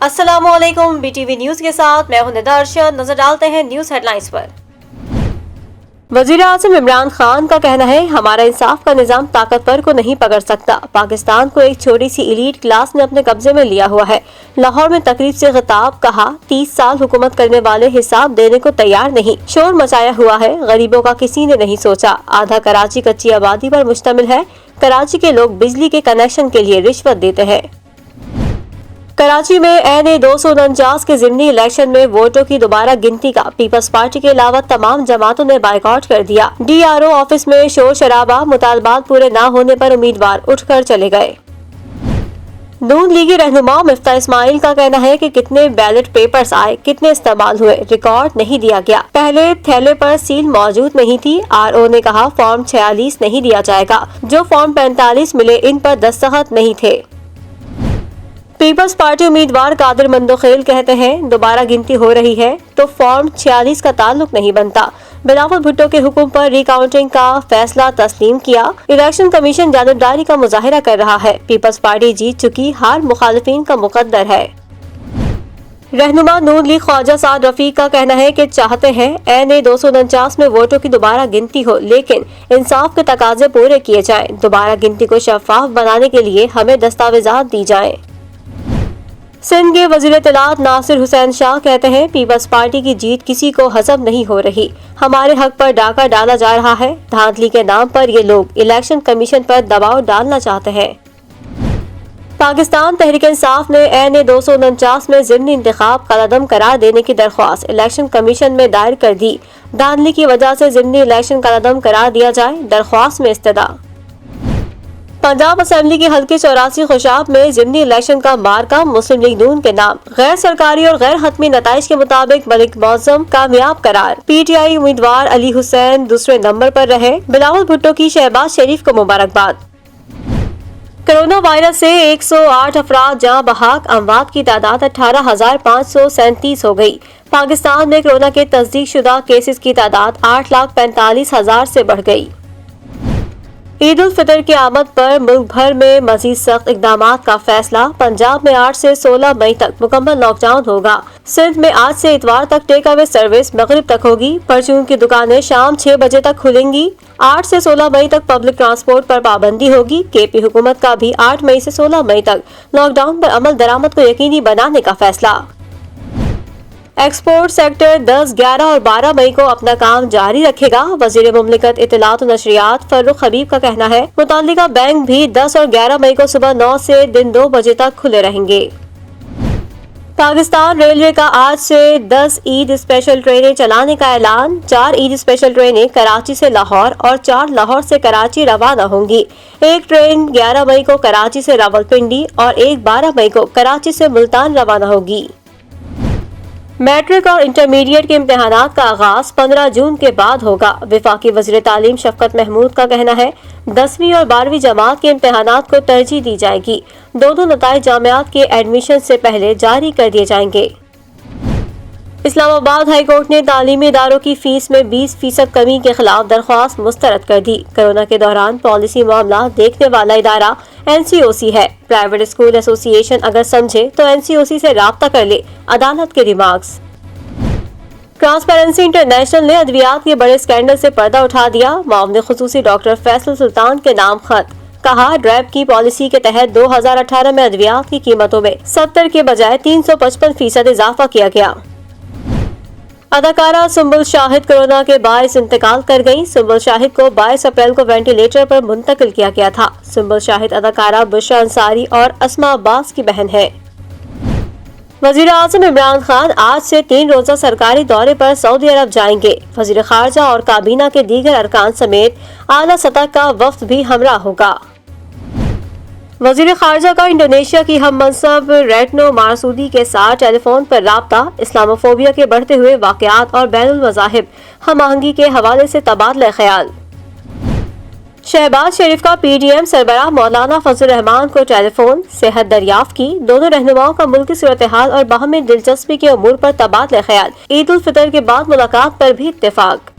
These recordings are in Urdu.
السلام علیکم، بی ٹی وی نیوز کے ساتھ میں ہوں ندا ارشد۔ نظر ڈالتے ہیں نیوز ہیڈ لائنز پر۔ وزیر اعظم عمران خان کا کہنا ہے، ہمارا انصاف کا نظام طاقتور کو نہیں پکڑ سکتا۔ پاکستان کو ایک چھوٹی سی ایلیٹ کلاس نے اپنے قبضے میں لیا ہوا ہے۔ لاہور میں تقریب سے خطاب، کہا 30 سال حکومت کرنے والے حساب دینے کو تیار نہیں۔ شور مچایا ہوا ہے، غریبوں کا کسی نے نہیں سوچا۔ آدھا کراچی کچی آبادی پر مشتمل ہے۔ کراچی کے لوگ بجلی کے کنیکشن کے لیے رشوت دیتے ہیں۔ کراچی میں این اے 249 کے ضمنی الیکشن میں ووٹوں کی دوبارہ گنتی کا پیپلز پارٹی کے علاوہ تمام جماعتوں نے بائیکاٹ کر دیا۔ ڈی آر او آفس میں شور شرابہ، مطالبات پورے نہ ہونے پر امیدوار اٹھ کر چلے گئے۔ نون لیگی رہنما مفتاح اسماعیل کا کہنا ہے کہ کتنے بیلٹ پیپرز آئے، کتنے استعمال ہوئے، ریکارڈ نہیں دیا گیا۔ پہلے تھیلے پر سیل موجود نہیں تھی۔ آر او نے کہا فارم 46 نہیں دیا جائے گا، جو فارم 45 ملے ان پر دستخط نہیں تھے۔ پیپلز پارٹی امیدوار قادر مندوخیل کہتے ہیں دوبارہ گنتی ہو رہی ہے تو فارم 46 کا تعلق نہیں بنتا۔ بلاول بھٹو کے حکم پر ری کاؤنٹنگ کا فیصلہ تسلیم کیا۔ الیکشن کمیشن جانبداری کا مظاہرہ کر رہا ہے۔ پیپلز پارٹی جیت چکی، ہار مخالفین کا مقدر ہے۔ رہنما نون لیگ خواجہ سعد رفیق کا کہنا ہے کہ چاہتے ہیں این اے 249 میں ووٹوں کی دوبارہ گنتی ہو، لیکن انصاف کے تقاضے پورے کیے جائیں۔ دوبارہ گنتی کو شفاف بنانے کے لیے ہمیں دستاویزات دی جائیں۔ سندھ کے وزیر اطلاعات ناصر حسین شاہ کہتے ہیں پیپلز پارٹی کی جیت کسی کو ہضم نہیں ہو رہی۔ ہمارے حق پر ڈاکہ ڈالا جا رہا ہے۔ دھاندلی کے نام پر یہ لوگ الیکشن کمیشن پر دباؤ ڈالنا چاہتے ہیں۔ پاکستان تحریک انصاف نے این اے 249 میں ضمنی انتخاب کالعدم قرار دینے کی درخواست الیکشن کمیشن میں دائر کر دی۔ دھاندلی کی وجہ سے ضمنی الیکشن کالعدم قرار دیا جائے، درخواست میں استدعا۔ پنجاب اسمبلی کے حلقے 84 خوشاب میں ضمنی الیکشن کا مارکہ مسلم لیگ نون کے نام۔ غیر سرکاری اور غیر حتمی نتائج کے مطابق ملک معظم کامیاب قرار۔ پی ٹی آئی امیدوار علی حسین دوسرے نمبر پر رہے۔ بلاول بھٹو کی شہباز شریف کو مبارکباد۔ کرونا وائرس سے 108 افراد جاں بحق، اموات کی تعداد 18,537 ہو گئی۔ پاکستان میں کرونا کے تصدیق شدہ کیسز کی تعداد 8,45,000 سے بڑھ گئی۔ عید الفطر کی آمد پر ملک بھر میں مزید سخت اقدامات کا فیصلہ۔ پنجاب میں 8 سے 16 مئی تک مکمل لاک ڈاؤن ہوگا۔ سندھ میں آج سے اتوار تک ٹیک اوے سروس مغرب تک ہوگی۔ پرچون کی دکانیں شام 6 بجے تک کھلیں گی۔ 8 سے 16 مئی تک پبلک ٹرانسپورٹ پر پابندی ہوگی۔ کے پی حکومت کا بھی 8 مئی سے 16 مئی تک لاک ڈاؤن پر عمل درآمد کو یقینی بنانے کا فیصلہ۔ ایکسپورٹ سیکٹر 10، 11 اور 12 مئی کو اپنا کام جاری رکھے گا۔ وزیر مملکت اطلاعات و نشریات فروخ حبیب کا کہنا ہے متعلقہ بینک بھی 10 اور 11 مئی کو صبح 9 سے دن 2 بجے تک کھلے رہیں گے۔ پاکستان ریلوے کا آج سے 10 عید اسپیشل ٹرینیں چلانے کا اعلان۔ 4 عید اسپیشل ٹرینیں کراچی سے لاہور اور 4 لاہور سے کراچی روانہ ہوں گی۔ ایک ٹرین 11 مئی کو کراچی سے راولپنڈی اور ایک 12 مئی کو کراچی سے ملتان روانہ ہوگی۔ میٹرک اور انٹرمیڈیٹ کے امتحانات کا آغاز 15 جون کے بعد ہوگا۔ وفاقی وزیر تعلیم شفقت محمود کا کہنا ہے 10ویں اور 12ویں جماعت کے امتحانات کو ترجیح دی جائے گی۔ دونوں نتائج جامعات کے ایڈمیشن سے پہلے جاری کر دیے جائیں گے۔ اسلام آباد ہائی کورٹ نے تعلیمی اداروں کی فیس میں 20% کمی کے خلاف درخواست مسترد کر دی۔ کورونا کے دوران پالیسی معاملات دیکھنے والا ادارہ این سی او سی ہے۔ پرائیویٹ اسکول ایسوسی ایشن اگر سمجھے تو این سی او سی سے رابطہ کر لے، عدالت کے ریمارکس۔ ٹرانسپیرنسی انٹرنیشنل نے ادویات کے بڑے اسکینڈل سے پردہ اٹھا دیا۔ معاون خصوصی ڈاکٹر فیصل سلطان کے نام خط، کہا ڈریپ کی پالیسی کے تحت 2018 میں ادویات کی قیمتوں میں 70 کے بجائے 355% اضافہ کیا گیا۔ اداکارہ سنبل شاہد کورونا کے باعث انتقال کر گئیں۔ سنبل شاہد کو 22 اپریل کو وینٹیلیٹر پر منتقل کیا گیا تھا۔ سنبل شاہد اداکارہ بشرا انصاری اور اسما عباس کی بہن ہے۔ وزیر اعظم عمران خان آج سے 3 روزہ سرکاری دورے پر سعودی عرب جائیں گے۔ وزیر خارجہ اور کابینہ کے دیگر ارکان سمیت اعلیٰ سطح کا وفد بھی ہمراہ ہوگا۔ وزیر خارجہ کا انڈونیشیا کی ہم منصب ریٹنو مارسودی کے ساتھ ٹیلی فون پر رابطہ۔ اسلاموفوبیا کے بڑھتے ہوئے واقعات اور بین المذاہب ہم آہنگی کے حوالے سے تبادلہ خیال۔ شہباز شریف کا پی ڈی ایم سربراہ مولانا فضل الرحمان کو ٹیلی فون، صحت دریافت کی۔ دونوں رہنماؤں کا ملکی صورتحال اور باہمی دلچسپی کے امور پر تبادلہ خیال۔ عید الفطر کے بعد ملاقات پر بھی اتفاق۔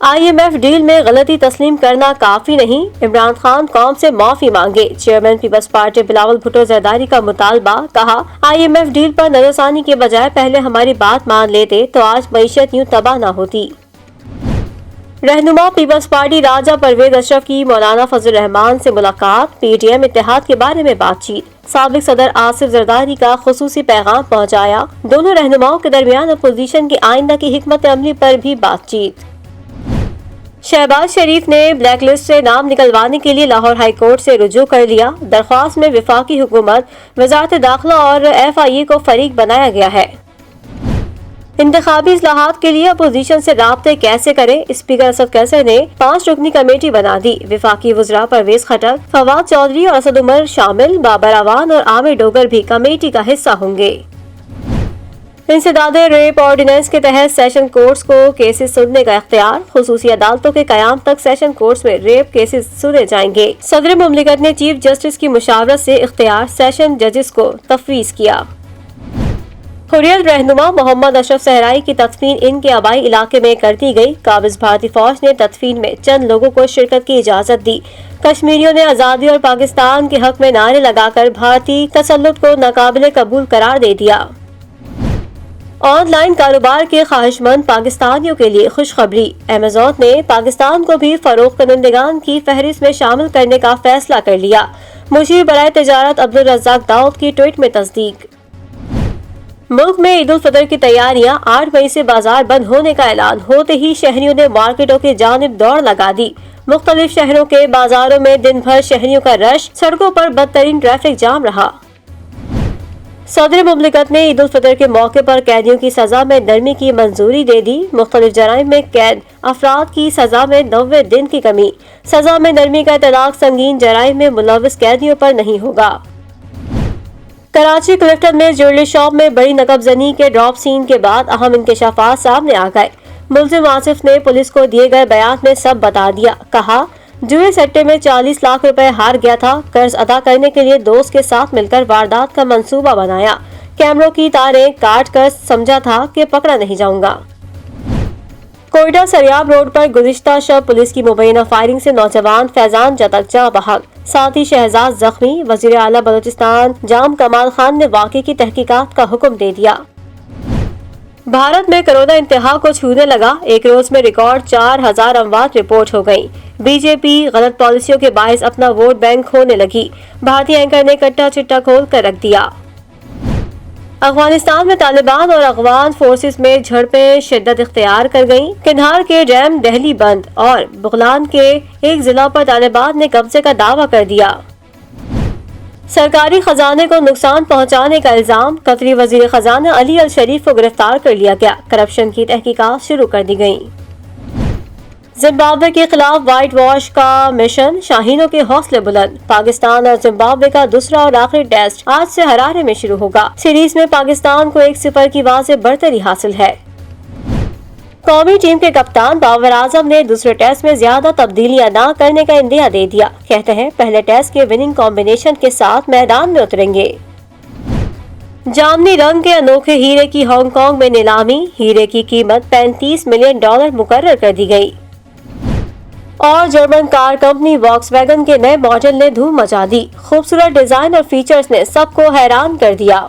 IMF ڈیل میں غلطی تسلیم کرنا کافی نہیں، عمران خان قوم سے معافی مانگے، chairman peoples party Bilawal Bhutto Zardari کا مطالبہ، کہا IMF ڈیل پر نظر ثانی کے بجائے پہلے ہماری بات مان لیتے تو آج معیشت یوں تباہ نہ ہوتی۔ رہنما پیپلز پارٹی راجہ پرویز اشرف کی مولانا فضل الرحمان سے ملاقات، PTM اتحاد کے بارے میں بات چیت، سابق صدر آصف زرداری کا خصوصی پیغام پہنچایا، دونوں رہنماؤں کے درمیان اپوزیشن کی آئندہ کی حکمت عملی پر بھی بات چیت۔ شہباز شریف نے بلیک لسٹ سے نام نکلوانے کے لیے لاہور ہائی کورٹ سے رجوع کر لیا، درخواست میں وفاقی حکومت، وزارت داخلہ اور FIA کو فریق بنایا گیا ہے۔ انتخابی اصلاحات کے لیے اپوزیشن سے رابطے کیسے کریں، اسپیکر اسد کیسر نے 5 رکنی کمیٹی بنا دی، وفاقی وزراء پرویز خٹک، فواد چودھری اور اسد عمر شامل، بابر اعوان اور عامر ڈوگر بھی کمیٹی کا حصہ ہوں گے۔ انسداد ریپ آرڈیننس کے تحت سیشن کورٹس کو کیسز سننے کا اختیار، خصوصی عدالتوں کے قیام تک سیشن کورٹس میں ریپ کیسز سنے جائیں گے، صدر مملکت نے چیف جسٹس کی مشاورت سے اختیار سیشن ججز کو تفویض کیا۔ حریت رہنما محمد اشرف صحرائی کی تدفین ان کے آبائی علاقے میں کر دی گئی، قابض بھارتی فوج نے تدفین میں چند لوگوں کو شرکت کی اجازت دی، کشمیریوں نے آزادی اور پاکستان کے حق میں نعرے لگا کر بھارتی تسلط کو ناقابل قبول قرار دے دیا۔ آن لائن کاروبار کے خواہش مند پاکستانیوں کے لیے خوشخبری، ایمیزون نے پاکستان کو بھی فروخت کنندگان کی فہرست میں شامل کرنے کا فیصلہ کر لیا، مشیر برائے تجارت عبدالرزاق داؤد کی ٹویٹ میں تصدیق۔ ملک میں عید الفطر کی تیاریاں، 8 مئی سے بازار بند ہونے کا اعلان ہوتے ہی شہریوں نے مارکیٹوں کی جانب دوڑ لگا دی، مختلف شہروں کے بازاروں میں دن بھر شہریوں کا رش، سڑکوں پر بدترین ٹریفک جام رہا۔ صدر مملکت نے عید الفطر کے موقع پر قیدیوں کی سزا میں نرمی کی منظوری دے دی، مختلف جرائم میں قید افراد کی سزا میں 90 دن کی کمی، سزا میں نرمی کا اطلاق سنگین جرائم میں ملوث قیدیوں پر نہیں ہوگا۔ کراچی کلکٹر میں جیولری شاپ میں بڑی نقب زنی کے ڈراپ سین کے بعد اہم انکشافات سامنے آ گئے، ملزم آصف نے پولیس کو دیے گئے بیان میں سب بتا دیا، کہا جوئے سٹے میں 40 لاکھ روپے ہار گیا تھا، قرض ادا کرنے کے لیے دوست کے ساتھ مل کر واردات کا منصوبہ بنایا، کیمروں کی تاریں کاٹ کر سمجھا تھا کہ پکڑا نہیں جاؤں گا۔ کوئٹہ سریاب روڈ پر گزشتہ شب پولیس کی مبینہ فائرنگ سے نوجوان فیضان جتک جاں بحق، ساتھی شہزاد زخمی، وزیر اعلیٰ بلوچستان جام کمال خان نے واقعے کی تحقیقات کا حکم دے دیا۔ بھارت میں کرونا انتہا کو چھونے لگا، ایک روز میں ریکارڈ 4000 اموات رپورٹ ہو گئی، BJP غلط پالیسیوں کے باعث اپنا ووٹ بینک کھونے لگی، بھارتی اینکر نے کٹا چٹا کھول کر رکھ دیا۔ افغانستان میں طالبان اور افغان فورسز میں جھڑپیں شدت اختیار کر گئیں، قندھار کے ڈیم دہلی بند اور بغلان کے ایک ضلع پر طالبان نے قبضے کا دعویٰ کر دیا۔ سرکاری خزانے کو نقصان پہنچانے کا الزام، قطری وزیر خزانہ علی الشریف کو گرفتار کر لیا گیا، کرپشن کی تحقیقات شروع کر دی گئیں۔ زمبابوے کے خلاف وائٹ واش کا مشن، شاہینوں کے حوصلے بلند، پاکستان اور زمبابوے کا دوسرا اور آخری ٹیسٹ آج سے ہرارے میں شروع ہوگا، سیریز میں پاکستان کو 1-0 کی واضح برتری حاصل ہے۔ قومی ٹیم کے کپتان بابر اعظم نے دوسرے ٹیسٹ میں زیادہ تبدیلیاں نہ کرنے کا عندیہ دے دیا، کہتے ہیں پہلے ٹیسٹ کے وننگ کمبینیشن کے ساتھ میدان میں اتریں گے۔ جامنی رنگ کے انوکھے ہیرے کی ہانگ کانگ میں نیلامی، ہیرے کی قیمت $35 ملین مقرر کر دی گئی۔ اور German car company Volkswagen کے نئے ماڈل نے دھوم مچا دی، خوبصورت ڈیزائن اور فیچرز نے سب کو حیران کر دیا۔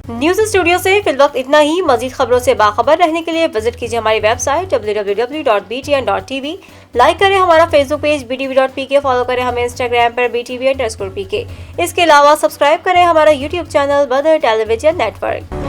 نیوز اسٹوڈیو سے فی الوقت اتنا ہی، مزید خبروں سے باخبر رہنے کے لیے وزٹ کیجیے ہماری ویب سائٹ www.btn.tv، لائک کریں ہمارا فیس بک پیج btv.pk، فالو کریں ہمیں انسٹاگرام پر btv_pk، اس کے علاوہ سبسکرائب کریں ہمارا یوٹیوب چینل بدر ٹیلی ویژن نیٹ ورک۔